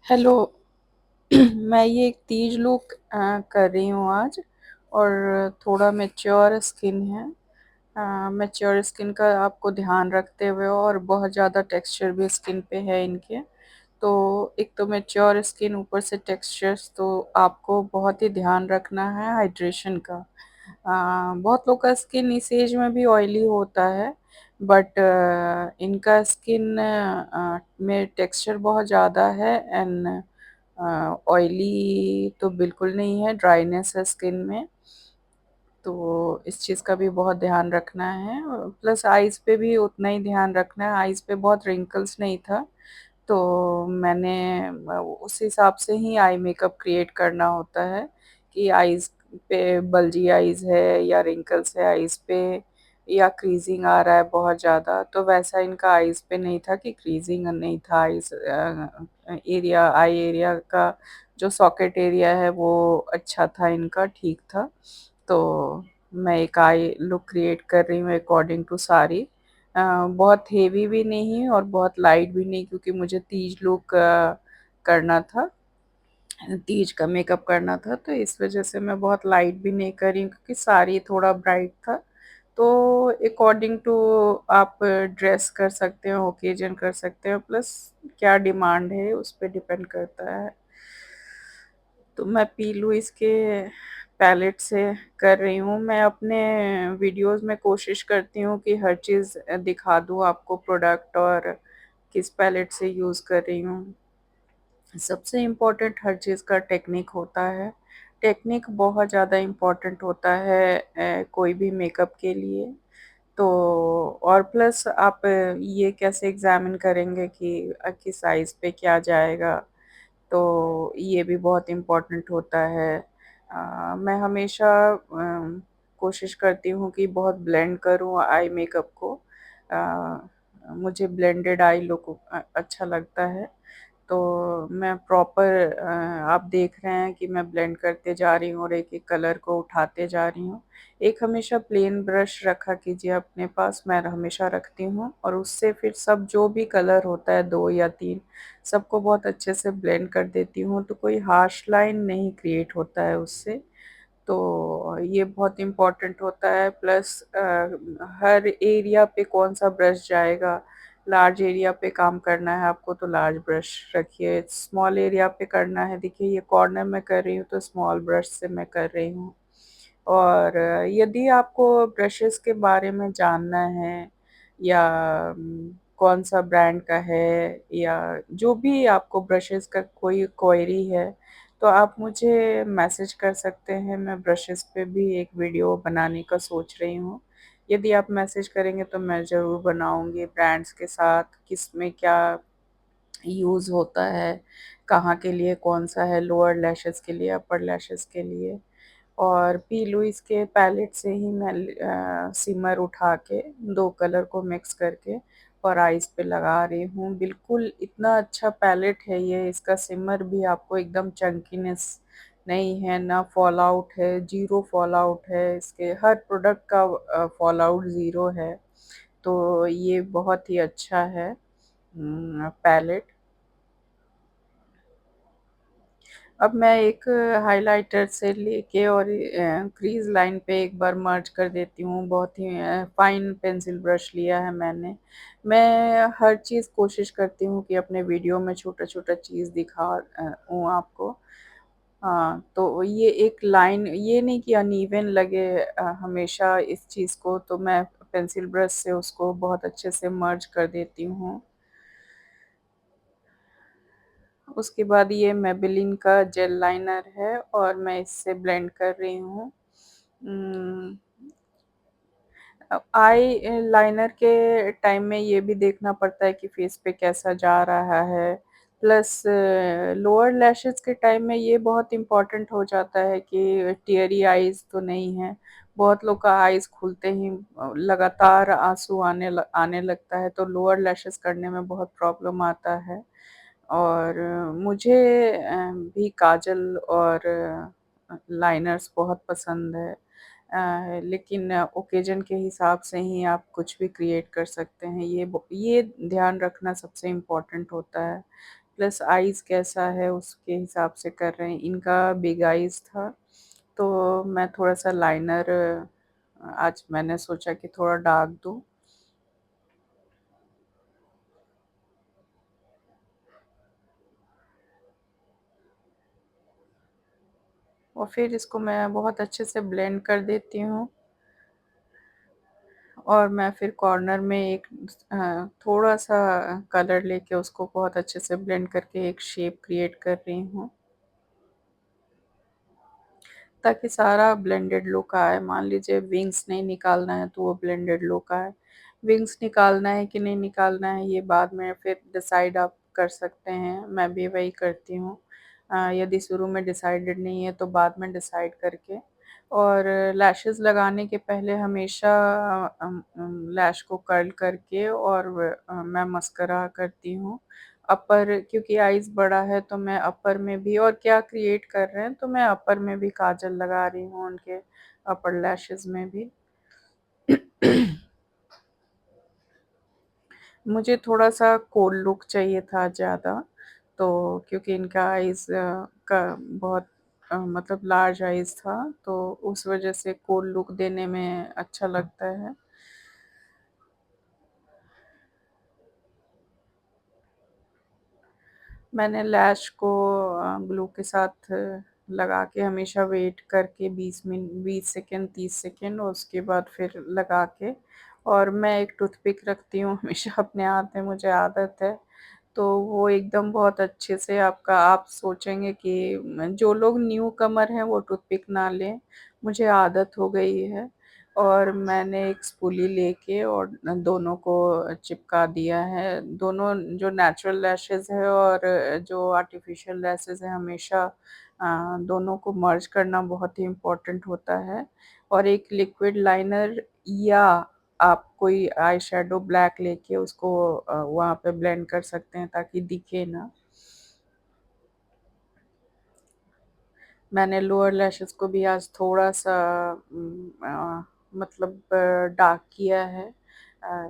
Hello. मैं ये एक तीज लुक कर रही हूँ आज। और थोड़ा मैच्योर स्किन है। मैच्योर स्किन का आपको ध्यान रखते हुए और बहुत ज़्यादा टेक्सचर भी स्किन पे है इनके। तो एक तो मैच्योर स्किन, ऊपर से टेक्सचर्स, तो आपको बहुत ही ध्यान रखना है हाइड्रेशन का। बहुत लोग का स्किन इस एज में भी ऑयली होता है, बट इनका स्किन में टेक्सचर बहुत ज़्यादा है एंड ऑयली तो बिल्कुल नहीं है, ड्राइनेस है स्किन में। तो इस चीज़ का भी बहुत ध्यान रखना है, प्लस आइज़ पे भी उतना ही ध्यान रखना है। आइज़ पे बहुत रिंकल्स नहीं था, तो मैंने उस हिसाब से ही आई मेकअप क्रिएट करना होता है कि आइज़ पे बल्जी आइज़ है या रिंकल्स है आइज़ पे, या क्रीजिंग आ रहा है बहुत ज़्यादा। तो वैसा इनका आइज़ पे नहीं था कि क्रीजिंग नहीं था। आइज़ एरिया, आई एरिया का जो सॉकेट एरिया है वो अच्छा था, इनका ठीक था। तो मैं एक आई लुक क्रिएट कर रही हूँ अकॉर्डिंग टू साड़ी। बहुत हेवी भी नहीं और बहुत लाइट भी नहीं, क्योंकि मुझे तीज लुक करना था, तीज का मेकअप करना था। तो इस वजह से मैं बहुत लाइट भी नहीं कर रही हूँ, क्योंकि साड़ी थोड़ा ब्राइट था। तो अकॉर्डिंग टू आप ड्रेस कर सकते हो, ओकेजन कर सकते हो, प्लस क्या डिमांड है उस पर डिपेंड करता है। तो मैं पी लुइस के पैलेट से कर रही हूँ। मैं अपने वीडियोस में कोशिश करती हूँ कि हर चीज़ दिखा दूँ आपको, प्रोडक्ट और किस पैलेट से यूज़ कर रही हूँ। सबसे इम्पोर्टेंट हर चीज़ का टेक्निक होता है। टेक्निक बहुत ज़्यादा इम्पोर्टेंट होता है कोई भी मेकअप के लिए। तो और प्लस आप ये कैसे एग्ज़ामिन करेंगे कि किस साइज़ पे क्या जाएगा, तो ये भी बहुत इम्पोर्टेंट होता है। मैं हमेशा कोशिश करती हूँ कि बहुत ब्लेंड करूँ आई मेकअप को। मुझे ब्लेंडेड आई लुक अच्छा लगता है। तो मैं प्रॉपर, आप देख रहे हैं कि मैं ब्लेंड करते जा रही हूँ और एक-एक कलर को उठाते जा रही हूँ। एक हमेशा प्लेन ब्रश रखा कीजिए अपने पास, मैं हमेशा रखती हूँ, और उससे फिर सब जो भी कलर होता है 2 या 3, सबको बहुत अच्छे से ब्लेंड कर देती हूँ, तो कोई हार्श लाइन नहीं क्रिएट होता है उससे। तो ये बहुत इम्पोर्टेंट होता है। प्लस हर एरिया पे कौन-सा ब्रश जाएगा। लार्ज एरिया पे काम करना है आपको तो लार्ज ब्रश रखिए, स्मॉल एरिया पे करना है, देखिए ये कॉर्नर में कर रही हूँ तो स्मॉल ब्रश से मैं कर रही हूँ। और यदि आपको ब्रशेज़ के बारे में जानना है, या कौन-सा ब्रांड का है, या जो भी आपको ब्रशेज़ का कोई क्वेरी है, तो आप मुझे मैसेज कर सकते हैं। मैं ब्रशेज़ पे भी एक वीडियो बनाने का सोच रही हूँ। यदि आप मैसेज करेंगे तो मैं ज़रूर बनाऊँगी, ब्रांड्स के साथ किसमें क्या यूज़ होता है, कहाँ के लिए कौन-सा है, लोअर लैशेज़ के लिए, अपर लैशेज़ के लिए। और पी लुइस के पैलेट से ही मैं सिमर उठा के 2 कलर को मिक्स करके और आइज़ पे लगा रही हूँ। बिल्कुल इतना अच्छा पैलेट है ये, इसका सिमर भी आपको एकदम चंकीनेस नहीं है, ना फॉल आउट है, ज़ीरो फॉल आउट है। इसके हर प्रोडक्ट का फॉल आउट ज़ीरो है। तो ये बहुत ही अच्छा है पैलेट। अब मैं एक हाइलाइटर से लेके और क्रीज़ लाइन पे एक बार मर्ज कर देती हूँ। बहुत ही फाइन पेंसिल ब्रश लिया है मैंने। मैं हर चीज़ कोशिश करती हूँ कि अपने वीडियो में छोटा-छोटा चीज़ दिखा हूँ आपको। हाँ, तो ये एक लाइन, ये नहीं कि अनइवन लगे हमेशा इस चीज़ को, तो मैं पेंसिल ब्रश से उसको बहुत अच्छे से मर्ज कर देती हूँ। उसके बाद ये मेबेलिन का जेल लाइनर है और मैं इससे ब्लेंड कर रही हूँ। उम, आई लाइनर के टाइम में ये भी देखना पड़ता है कि फेस पे कैसा जा रहा है। प्लस लोअर लैशेज़ के टाइम में ये बहुत इम्पोर्टेंट हो जाता है कि टियरी आईज़ तो नहीं है। बहुत लोग का आईज़ खुलते ही लगातार आँसू आने लगता है, तो लोअर लैशेज़ करने में बहुत प्रॉब्लम आता है। और मुझे भी काजल और लाइनर्स बहुत पसंद है। लेकिन ओकेजन के हिसाब से ही आप कुछ भी क्रिएट कर सकते हैं। ये ध्यान रखना सबसे इम्पोर्टेंट होता है। प्लस आईज़ कैसा है उसके हिसाब से कर रहे हैं। इनका बिग आईज़ था, तो मैं थोड़ा-सा लाइनर आज मैंने सोचा कि थोड़ा डार्क दूँ। और फिर इसको मैं बहुत अच्छे से ब्लेंड कर देती हूँ। और मैं फिर कॉर्नर में एक थोड़ा-सा कलर लेके उसको बहुत अच्छे से ब्लेंड करके एक शेप क्रिएट कर रही हूँ, ताकि सारा ब्लेंडेड लुक आए। मान लीजिए विंग्स नहीं निकालना है तो वो ब्लेंडेड लुक आए। विंग्स निकालना है कि नहीं निकालना है ये बाद में फिर डिसाइड आप कर सकते हैं, मैं भी वही करती हूँ। यदि शुरू में डिसाइडेड नहीं है तो बाद में डिसाइड करके। और लैशेज़ लगाने के पहले हमेशा लैश को कर्ल करके और मैं मस्करा करती हूँ। अपर क्योंकि आइज़ बड़ा है तो मैं अपर में भी और क्या क्रिएट कर रहे हैं तो मैं अपर में भी काजल लगा रही हूँ उनके अपर लैशेज़ में भी। मुझे थोड़ा-सा कोल्ड लुक चाहिए था ज़्यादा, तो क्योंकि इनका आइज़ का बहुत मतलब लार्ज आइज़ था, तो उस वज़ह से कोल्ड लुक देने में अच्छा लगता है। मैंने लैश को ग्लू के साथ लगा के हमेशा वेट करके 20 सेकंड 30 सेकंड और उसके बाद फिर लगा के। और मैं एक टूथपिक रखती हूँ हमेशा अपने हाथ में, मुझे आदत है। तो वो एकदम बहुत अच्छे से आपका आप सोचेंगे कि जो लोग न्यू कमर हैं वो टूथपिक ना लें, मुझे आदत हो गई है। और मैंने एक स्पूली लेके और दोनों को चिपका दिया है। दोनों जो नेचुरल लैशेज़ है और जो आर्टिफ़िशियल लैशेज़ है हमेशा दोनों को मर्ज करना बहुत ही इम्पोर्टेंट होता है। और एक लिक्विड लाइनर या आप कोई आई शैडो ब्लैक लेके उसको वहाँ पे ब्लेंड कर सकते हैं ताकि दिखे ना। मैंने लोअर लैशेज़ को भी आज थोड़ा-सा मतलब डार्क किया है। अ,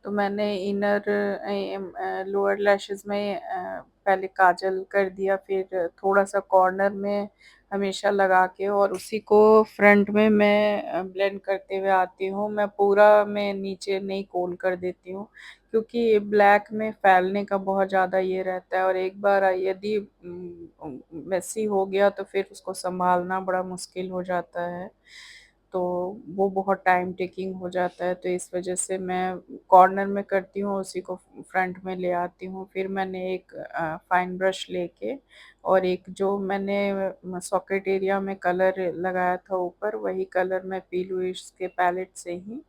तो मैंने लोअर लैशेज़ में पहले काजल कर दिया, फिर थोड़ा-सा कॉर्नर में हमेशा लगा के और उसी को फ्रंट में मैं ब्लेंड करते हुए आती हूँ। मैं पूरा मैं नीचे नहीं कोन कर देती हूँ, क्योंकि ब्लैक में फैलने का बहुत ज़्यादा ये रहता है और एक बार यदि मेसी हो गया तो फिर उसको सँभालना बड़ा मुश्किल हो जाता है। तो वो बहुत टाइम टेकिंग हो जाता है, तो इस वज़ह से मैं कॉर्नर में करती हूँ, उसी को फ्रंट में ले आती हूँ। फिर मैंने एक फाइन ब्रश लेके और एक जो मैंने सॉकेट एरिया में कलर लगाया था ऊपर, वही कलर मैं पी. लुइस के पैलेट से ही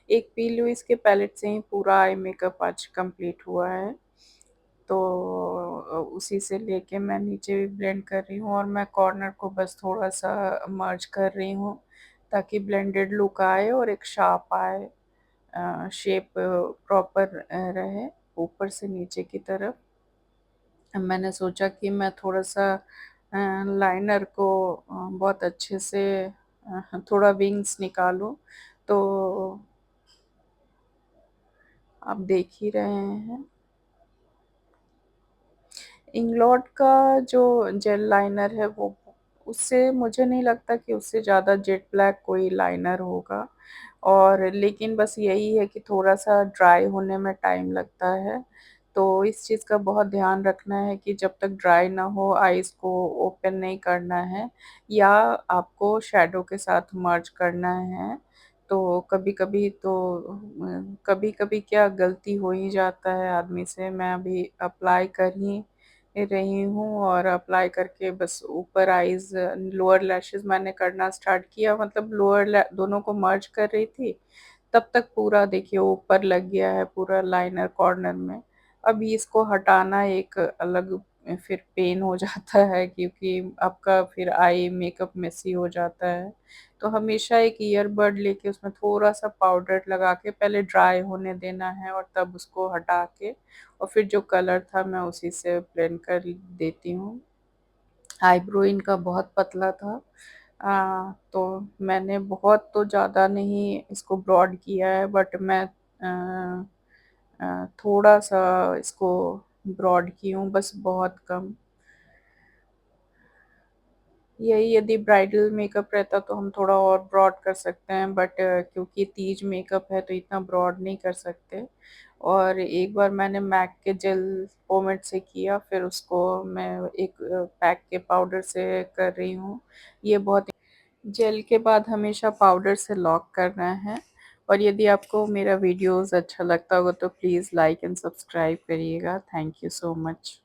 एक पी. लुइस के पैलेट से ही पूरा आई मेकअप आज कंप्लीट हुआ है। तो उसी से लेके मैं नीचे भी ब्लेंड कर रही हूँ और मैं कॉर्नर को बस थोड़ा-सा मर्ज कर रही हूँ, ताकि ब्लेंडेड लुक आए और एक शार्प आए, शेप प्रॉपर रहे ऊपर से नीचे की तरफ। मैंने सोचा कि मैं थोड़ा-सा लाइनर को बहुत अच्छे से थोड़ा विंग्स निकालूँ, तो आप देख ही रहे हैं। इंग्लॉट का जो जेल लाइनर है वो उससे मुझे नहीं लगता कि उससे ज़्यादा जेट ब्लैक कोई लाइनर होगा। और लेकिन बस यही है कि थोड़ा-सा ड्राई होने में टाइम लगता है। तो इस चीज़ का बहुत ध्यान रखना है कि जब तक ड्राई ना हो आइज़ को ओपन नहीं करना है या आपको शैडो के साथ मर्ज करना है। तो कभी-कभी तो कभी-कभी क्या गलती हो ही जाता है आदमी से। मैं अभी अप्लाई कर ही रही हूँ और अप्लाई करके बस ऊपर आईज़ लोअर लैशेज़ मैंने करना स्टार्ट किया, मतलब लोअर लै दोनों को मर्ज कर रही थी, तब तक पूरा देखिए ऊपर लग गया है पूरा लाइनर कॉर्नर में। अभी इसको हटाना एक अलग फिर पेन हो जाता है, क्योंकि आपका फिर आई मेकअप मेसी हो जाता है। तो हमेशा एक ईयरबड लेके उसमें थोड़ा-सा पाउडर लगा के पहले ड्राई होने देना है और तब उसको हटा के और फिर जो कलर था मैं उसी से ब्लेंड कर देती हूँ। आईब्रो इनका बहुत पतला था, तो मैंने बहुत तो ज़्यादा नहीं इसको ब्रॉड किया है, बट मैं थोड़ा सा इसको ब्रॉड की हूँ, बस बहुत कम। यही यदि ब्राइडल मेकअप रहता तो हम थोड़ा और ब्रॉड कर सकते हैं, बट क्योंकि तीज मेकअप है तो इतना ब्रॉड नहीं कर सकते। और एक बार मैंने मैक के जेल पोमेड से किया, फिर उसको मैं एक पैक के पाउडर से कर रही हूँ। ये बहुत जेल के बाद हमेशा पाउडर से लॉक करना है। और यदि आपको मेरा वीडियोस अच्छा लगता होगा तो प्लीज़ लाइक एंड सब्सक्राइब करिएगा। Thank you so much.